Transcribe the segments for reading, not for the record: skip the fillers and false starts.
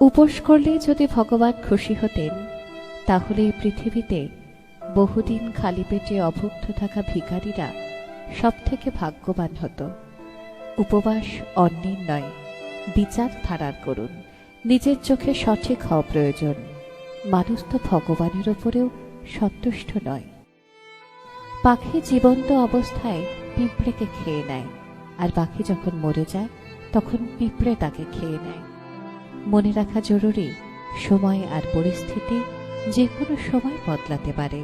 উপোস করলেই যদি ভগবান খুশি হতেন, তাহলে এই পৃথিবীতে বহুদিন খালি পেটে অভুক্ত থাকা ভিখারীরা সব থেকে ভাগ্যবান হতো। উপবাস অন্যের নয়, বিচার ধারার করুন। নিজের চোখে সঠিক হওয়া প্রয়োজন। মানুষ তো ভগবানের ওপরেও সন্তুষ্ট নয়। পাখি জীবন্ত অবস্থায় পিঁপড়েকে খেয়ে নেয়, আর পাখি যখন মরে যায় তখন পিঁপড়ে তাকে খেয়ে নেয়। মনে রাখা জরুরি, সময় আর পরিস্থিতি যে কোনো সময় বদলাতে পারে।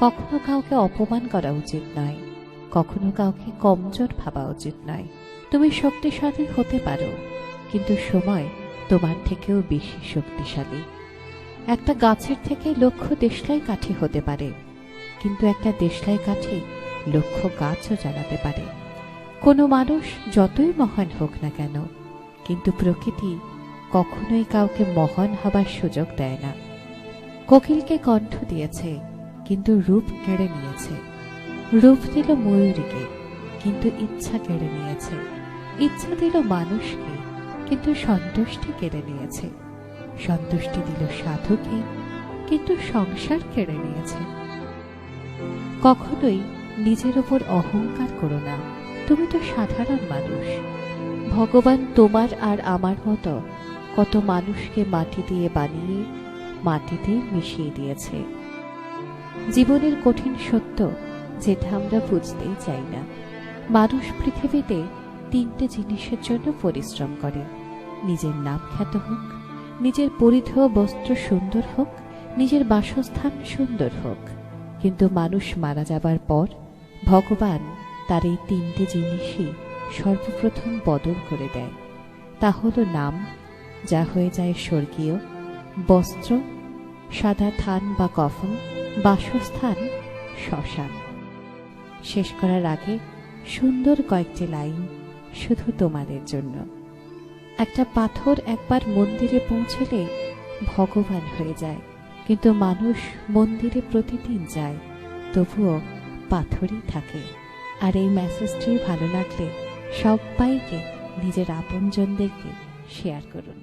কখনো কাউকে অপমান করা উচিত নয়, কখনো কাউকে কমজোর ভাবা উচিত নয়। তুমি শক্তিশালী হতে পারো, কিন্তু সময় তোমার থেকেও বেশি শক্তিশালী। একটা গাছের থেকে লক্ষ দেশলাই কাঠি হতে পারে, কিন্তু একটা দেশলাই কাঠি লক্ষ গাছও জ্বালাতে পারে। কোনো মানুষ যতই মহান হোক না কেন, কিন্তু প্রকৃতি কখনোই কাউকে মহান হবার সুযোগ দেয় না। কোকিলকে কণ্ঠ দিয়েছে, কিন্তু রূপ কেড়ে নিয়েছে। রূপ দিল ময়ূরীকে, কিন্তু ইচ্ছা কেড়ে নিয়েছে। ইচ্ছা দিল মানুষকে, কিন্তু সন্তুষ্টি কেড়ে নিয়েছে। সন্তুষ্টি দিল সাধুকে, কিন্তু সংসার কেড়ে নিয়েছে। কখনোই নিজের উপর অহংকার করো না, তুমি তো সাধারণ মানুষ। ভগবান তোমার আর আমার মতো কত মানুষকে মাটি দিয়ে বানিয়ে মাটিতে মিশিয়ে দিয়েছে। জীবনের কঠিন সত্য, যেটা আমরা বুঝতেই চাই না। মানুষ পৃথিবীতে তিনটে জিনিসের জন্য পরিশ্রম করে: নিজের নাম খ্যাত হোক, নিজের পরিধেয় বস্ত্র সুন্দর হোক, নিজের বাসস্থান সুন্দর হোক। কিন্তু মানুষ মারা যাবার পর ভগবান তার এই তিনটে জিনিসই সর্বপ্রথম বদল করে দেয়। তা হলো নাম, যা হয়ে যায় স্বর্গীয়; বস্ত্র, সাদা থান বা কফন; বাসস্থান, শ্মশান। শেষ করার আগে সুন্দর কয়েকটি লাইন শুধু তোমাদের জন্য। একটা পাথর একবার মন্দিরে পৌঁছলে ভগবান হয়ে যায়, কিন্তু মানুষ মন্দিরে প্রতিদিন যায়, তবুও পাথরই থাকে। আর এই মেসেজটি ভালো লাগলে সবাইকে, নিজের আপনজনদেরকে শেয়ার করুন।